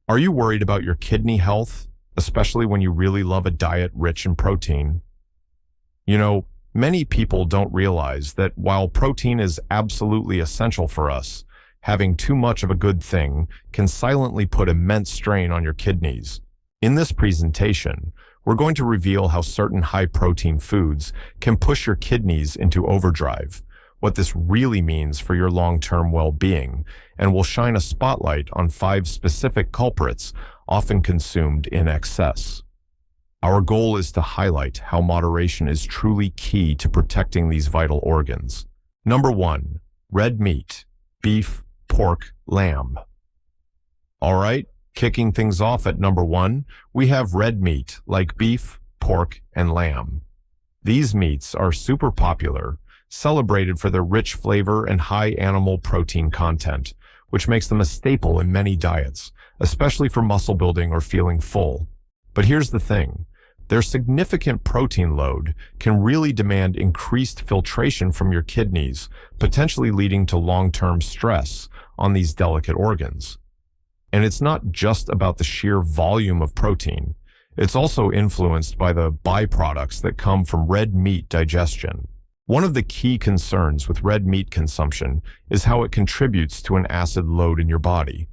Are you worried about your kidney health, especially when you really love a diet rich in protein? Many people don't realize that while protein is absolutely essential for us, having too much of a good thing can silently put immense strain on your kidneys. In this presentation, we're going to reveal how certain high-protein foods can push your kidneys into overdrive, what this really means for your long-term well-being, and we'll shine a spotlight on 5 specific culprits often consumed in excess. Our goal is to highlight how moderation is truly key to protecting these vital organs. Number 1. Red meat, beef, pork, lamb. All right, kicking things off at number 1, we have red meat like beef, pork, and lamb. These meats are super popular, celebrated for their rich flavor and high animal protein content, which makes them a staple in many diets, especially for muscle building or feeling full. But here's the thing. Their significant protein load can really demand increased filtration from your kidneys, potentially leading to long-term stress on these delicate organs. And it's not just about the sheer volume of protein. It's also influenced by the byproducts that come from red meat digestion. One of the key concerns with red meat consumption is how it contributes to an acid load in your body.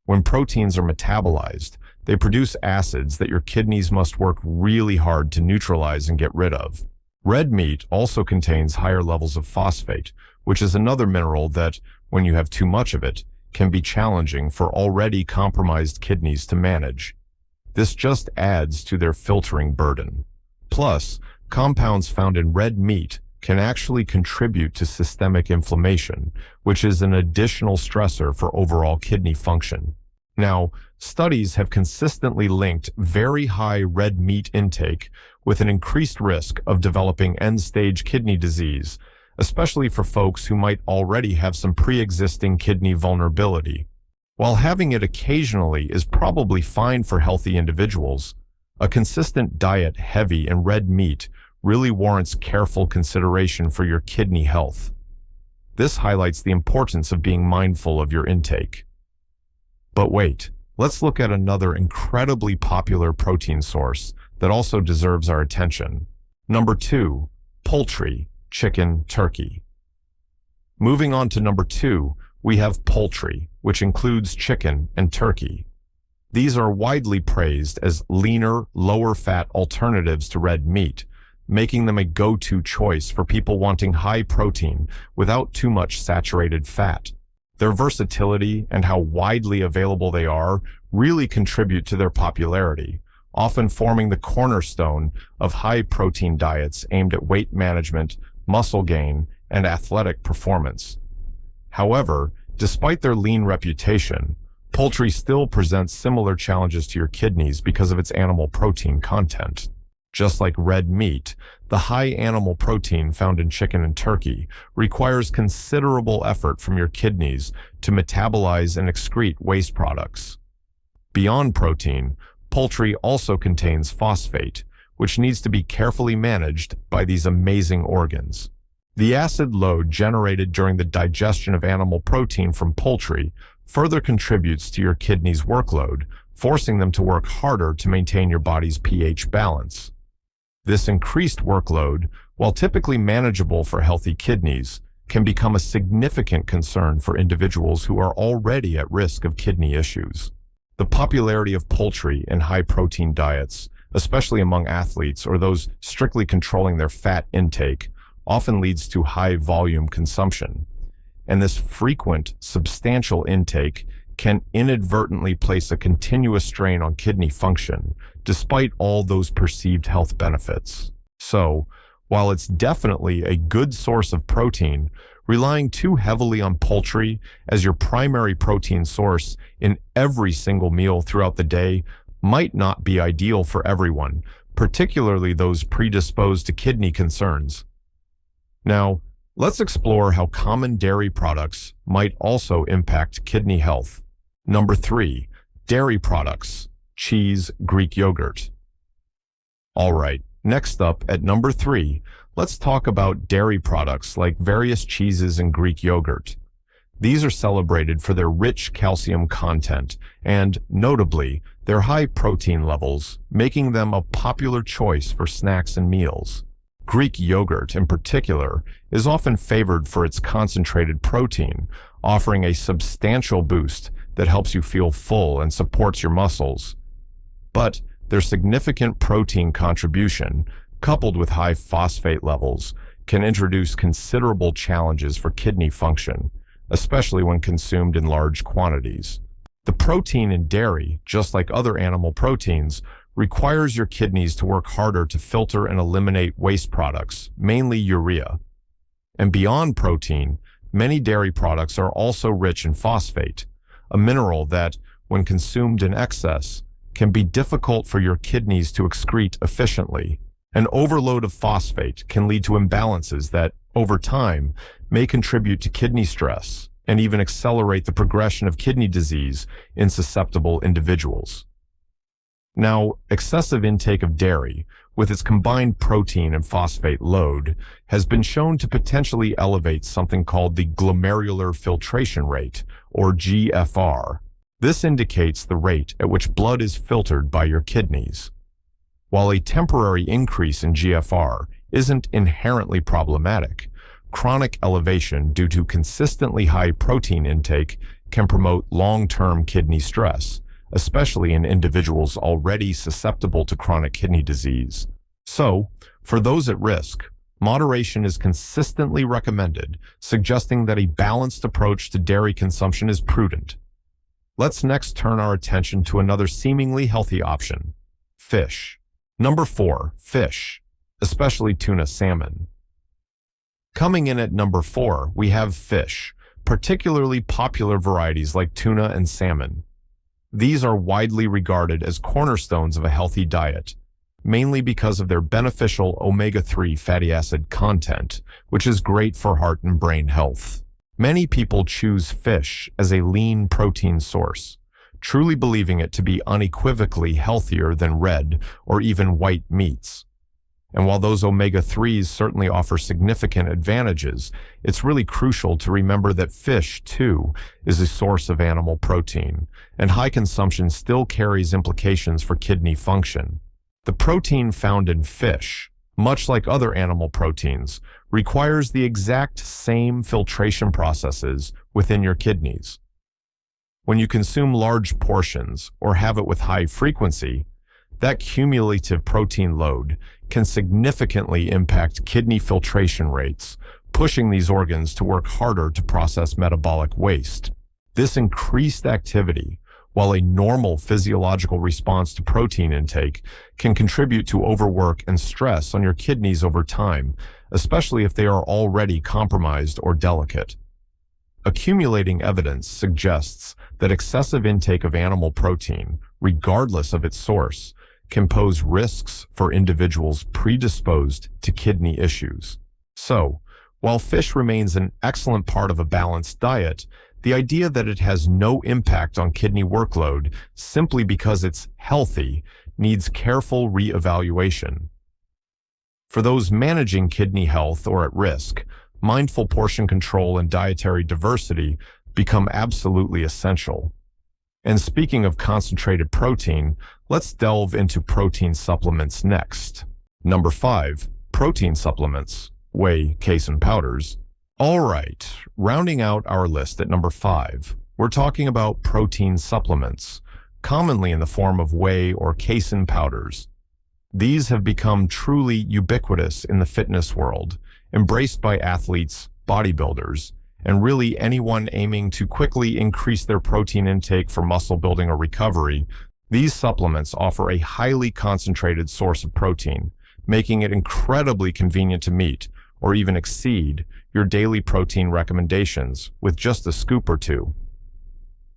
When proteins are metabolized, they produce acids that your kidneys must work really hard to neutralize and get rid of. Red meat also contains higher levels of phosphate, which is another mineral that, when you have too much of it, can be challenging for already compromised kidneys to manage. This just adds to their filtering burden. Plus, compounds found in red meat can actually contribute to systemic inflammation, which is an additional stressor for overall kidney function. Now, studies have consistently linked very high red meat intake with an increased risk of developing end-stage kidney disease, especially for folks who might already have some pre-existing kidney vulnerability. While having it occasionally is probably fine for healthy individuals, a consistent diet heavy in red meat really warrants careful consideration for your kidney health. This highlights the importance of being mindful of your intake. But wait, let's look at another incredibly popular protein source that also deserves our attention. Number 2, poultry, chicken, turkey. Moving on to number 2, we have poultry, which includes chicken and turkey. These are widely praised as leaner, lower-fat alternatives to red meat, making them a go-to choice for people wanting high protein without too much saturated fat. Their versatility and how widely available they are really contribute to their popularity, often forming the cornerstone of high-protein diets aimed at weight management, muscle gain, and athletic performance. However, despite their lean reputation, poultry still presents similar challenges to your kidneys because of its animal protein content. Just like red meat, the high animal protein found in chicken and turkey requires considerable effort from your kidneys to metabolize and excrete waste products. Beyond protein, poultry also contains phosphate, which needs to be carefully managed by these amazing organs. The acid load generated during the digestion of animal protein from poultry further contributes to your kidneys' workload, forcing them to work harder to maintain your body's pH balance. This increased workload, while typically manageable for healthy kidneys, can become a significant concern for individuals who are already at risk of kidney issues. The popularity of poultry in high-protein diets, especially among athletes or those strictly controlling their fat intake, often leads to high-volume consumption. And this frequent, substantial intake can inadvertently place a continuous strain on kidney function, despite all those perceived health benefits. So, while it's definitely a good source of protein, relying too heavily on poultry as your primary protein source in every single meal throughout the day might not be ideal for everyone, particularly those predisposed to kidney concerns. Now, let's explore how common dairy products might also impact kidney health. Number 3, dairy products, cheese, Greek yogurt. All right, next up at number 3, let's talk about dairy products like various cheeses and Greek yogurt. These are celebrated for their rich calcium content and, notably, their high protein levels, making them a popular choice for snacks and meals. Greek yogurt, in particular, is often favored for its concentrated protein, offering a substantial boost that helps you feel full and supports your muscles. But their significant protein contribution, coupled with high phosphate levels, can introduce considerable challenges for kidney function, especially when consumed in large quantities. The protein in dairy, just like other animal proteins, requires your kidneys to work harder to filter and eliminate waste products, mainly urea. And beyond protein, many dairy products are also rich in phosphate, a mineral that, when consumed in excess, can be difficult for your kidneys to excrete efficiently. An overload of phosphate can lead to imbalances that, over time, may contribute to kidney stress and even accelerate the progression of kidney disease in susceptible individuals. Now, excessive intake of dairy, with its combined protein and phosphate load, has been shown to potentially elevate something called the glomerular filtration rate, or GFR. This indicates the rate at which blood is filtered by your kidneys. While a temporary increase in GFR isn't inherently problematic, chronic elevation due to consistently high protein intake can promote long-term kidney stress, especially in individuals already susceptible to chronic kidney disease. So, for those at risk, moderation is consistently recommended, suggesting that a balanced approach to dairy consumption is prudent. Let's next turn our attention to another seemingly healthy option: fish. Number 4, fish, especially tuna salmon. Coming in at number 4, we have fish, particularly popular varieties like tuna and salmon. These are widely regarded as cornerstones of a healthy diet, mainly because of their beneficial omega-3 fatty acid content, which is great for heart and brain health. Many people choose fish as a lean protein source, truly believing it to be unequivocally healthier than red or even white meats. And while those omega-3s certainly offer significant advantages, it's really crucial to remember that fish, too, is a source of animal protein, and high consumption still carries implications for kidney function. The protein found in fish, much like other animal proteins, requires the exact same filtration processes within your kidneys. When you consume large portions or have it with high frequency, that cumulative protein load can significantly impact kidney filtration rates, pushing these organs to work harder to process metabolic waste. This increased activity, while a normal physiological response to protein intake, can contribute to overwork and stress on your kidneys over time, especially if they are already compromised or delicate. Accumulating evidence suggests that excessive intake of animal protein, regardless of its source, can pose risks for individuals predisposed to kidney issues. So, while fish remains an excellent part of a balanced diet, the idea that it has no impact on kidney workload simply because it's healthy needs careful re-evaluation. For those managing kidney health or at risk, mindful portion control and dietary diversity become absolutely essential. And speaking of concentrated protein, let's delve into protein supplements next. Number 5, protein supplements, whey, casein powders. All right, rounding out our list at number 5, we're talking about protein supplements, commonly in the form of whey or casein powders. These have become truly ubiquitous in the fitness world, embraced by athletes, bodybuilders, and really anyone aiming to quickly increase their protein intake for muscle building or recovery. These supplements offer a highly concentrated source of protein, making it incredibly convenient to meet or even exceed your daily protein recommendations with just a scoop or two.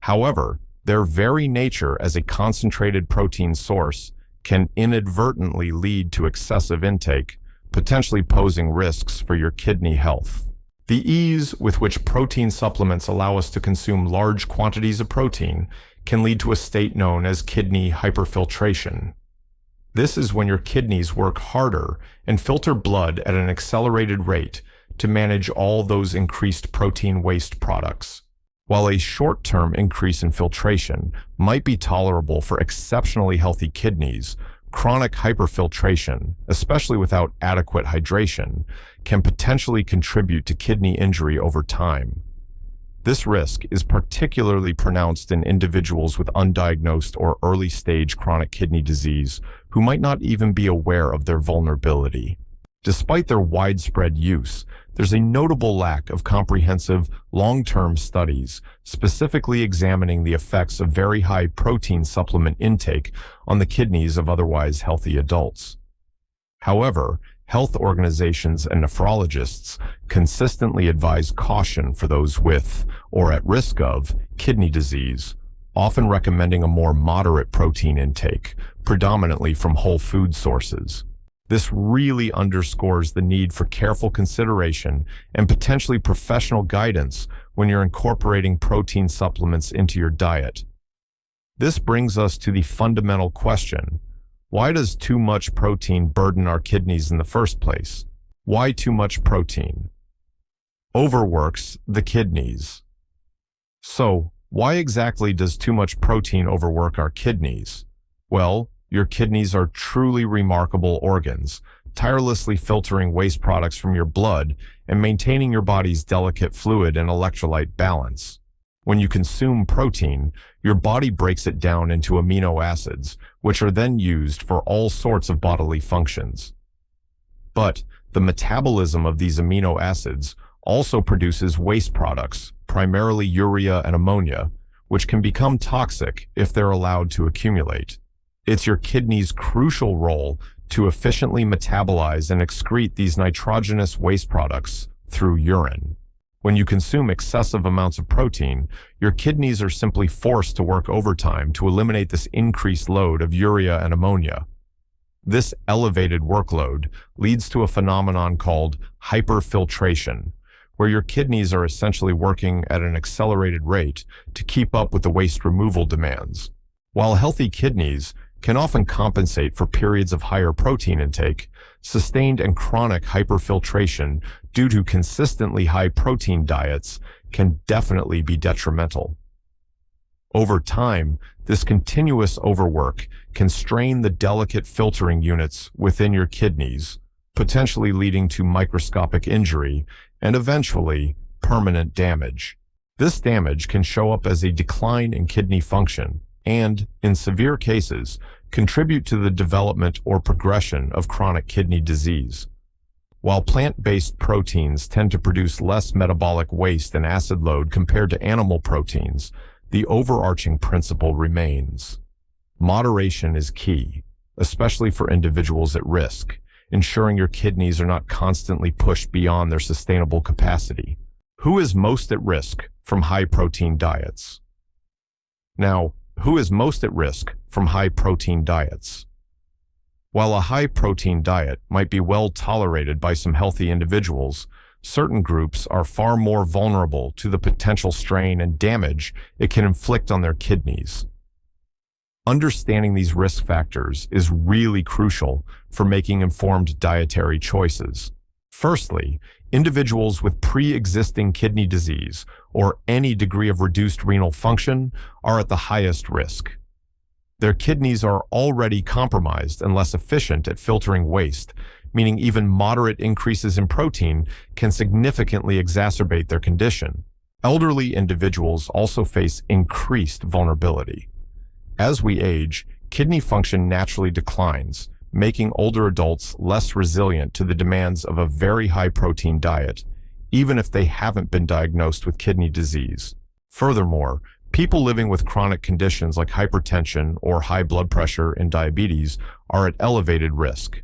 However, their very nature as a concentrated protein source can inadvertently lead to excessive intake, potentially posing risks for your kidney health. The ease with which protein supplements allow us to consume large quantities of protein can lead to a state known as kidney hyperfiltration. This is when your kidneys work harder and filter blood at an accelerated rate to manage all those increased protein waste products. While a short-term increase in filtration might be tolerable for exceptionally healthy kidneys, chronic hyperfiltration, especially without adequate hydration, can potentially contribute to kidney injury over time. This risk is particularly pronounced in individuals with undiagnosed or early-stage chronic kidney disease who might not even be aware of their vulnerability. Despite their widespread use, there's a notable lack of comprehensive, long-term studies specifically examining the effects of very high protein supplement intake on the kidneys of otherwise healthy adults. However, health organizations and nephrologists consistently advise caution for those with, or at risk of, kidney disease, often recommending a more moderate protein intake, predominantly from whole food sources. This really underscores the need for careful consideration and potentially professional guidance when you're incorporating protein supplements into your diet. This brings us to the fundamental question: why does too much protein burden our kidneys in the first place? Why too much protein overworks the kidneys? So, why exactly does too much protein overwork our kidneys? Well, your kidneys are truly remarkable organs, tirelessly filtering waste products from your blood and maintaining your body's delicate fluid and electrolyte balance. When you consume protein, your body breaks it down into amino acids, which are then used for all sorts of bodily functions. But the metabolism of these amino acids also produces waste products, primarily urea and ammonia, which can become toxic if they're allowed to accumulate. It's your kidney's crucial role to efficiently metabolize and excrete these nitrogenous waste products through urine. When you consume excessive amounts of protein, your kidneys are simply forced to work overtime to eliminate this increased load of urea and ammonia. This elevated workload leads to a phenomenon called hyperfiltration, where your kidneys are essentially working at an accelerated rate to keep up with the waste removal demands. While healthy kidneys can often compensate for periods of higher protein intake, sustained and chronic hyperfiltration due to consistently high protein diets can definitely be detrimental. Over time, this continuous overwork can strain the delicate filtering units within your kidneys, potentially leading to microscopic injury and eventually permanent damage. This damage can show up as a decline in kidney function and, in severe cases, contribute to the development or progression of chronic kidney disease. While plant-based proteins tend to produce less metabolic waste and acid load compared to animal proteins, the overarching principle remains. Moderation is key, especially for individuals at risk, ensuring your kidneys are not constantly pushed beyond their sustainable capacity. Who is most at risk from high-protein diets? Now, who is most at risk from high-protein diets? While a high-protein diet might be well tolerated by some healthy individuals, certain groups are far more vulnerable to the potential strain and damage it can inflict on their kidneys. Understanding these risk factors is really crucial for making informed dietary choices. Firstly, individuals with pre-existing kidney disease or any degree of reduced renal function are at the highest risk. Their kidneys are already compromised and less efficient at filtering waste, meaning even moderate increases in protein can significantly exacerbate their condition. Elderly individuals also face increased vulnerability. As we age, kidney function naturally declines, making older adults less resilient to the demands of a very high-protein diet, even if they haven't been diagnosed with kidney disease. Furthermore, people living with chronic conditions like hypertension or high blood pressure and diabetes are at elevated risk.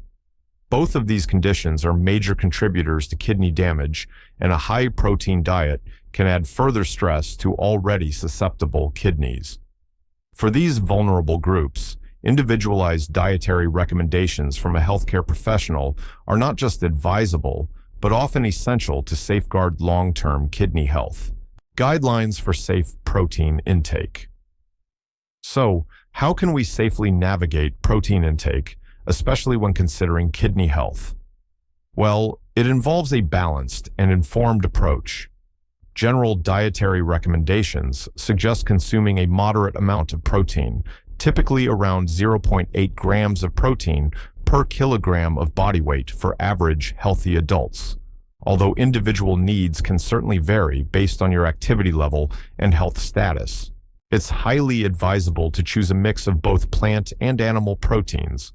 Both of these conditions are major contributors to kidney damage, and a high-protein diet can add further stress to already susceptible kidneys. For these vulnerable groups, individualized dietary recommendations from a healthcare professional are not just advisable, but often essential to safeguard long-term kidney health. Guidelines for safe protein intake. So, how can we safely navigate protein intake, especially when considering kidney health? Well, it involves a balanced and informed approach. General dietary recommendations suggest consuming a moderate amount of protein, typically around 0.8 grams of protein per kilogram of body weight for average healthy adults, although individual needs can certainly vary based on your activity level and health status. It's highly advisable to choose a mix of both plant and animal proteins.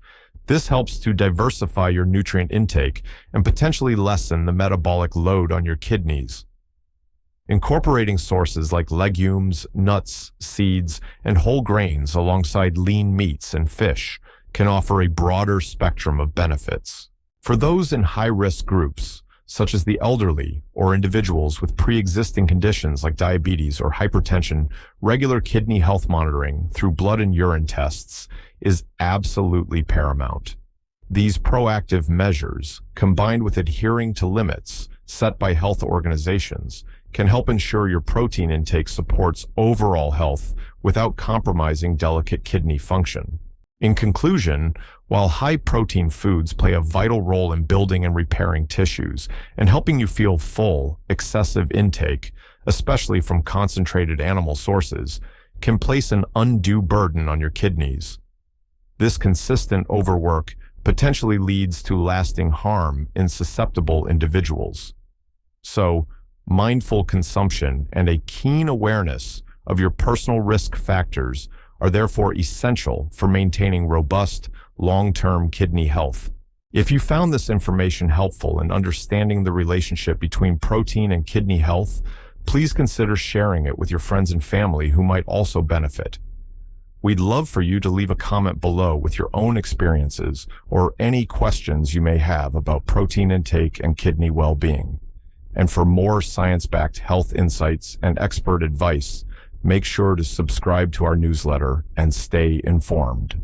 This helps to diversify your nutrient intake and potentially lessen the metabolic load on your kidneys. Incorporating sources like legumes, nuts, seeds, and whole grains alongside lean meats and fish can offer a broader spectrum of benefits. For those in high-risk groups, such as the elderly or individuals with pre-existing conditions like diabetes or hypertension, regular kidney health monitoring through blood and urine tests is absolutely paramount. These proactive measures, combined with adhering to limits set by health organizations, can help ensure your protein intake supports overall health without compromising delicate kidney function. In conclusion, while high-protein foods play a vital role in building and repairing tissues and helping you feel full, excessive intake, especially from concentrated animal sources, can place an undue burden on your kidneys. This consistent overwork potentially leads to lasting harm in susceptible individuals. So, mindful consumption and a keen awareness of your personal risk factors are therefore essential for maintaining robust, long-term kidney health. If you found this information helpful in understanding the relationship between protein and kidney health, please consider sharing it with your friends and family who might also benefit. We'd love for you to leave a comment below with your own experiences or any questions you may have about protein intake and kidney well-being. And for more science-backed health insights and expert advice, make sure to subscribe to our newsletter and stay informed.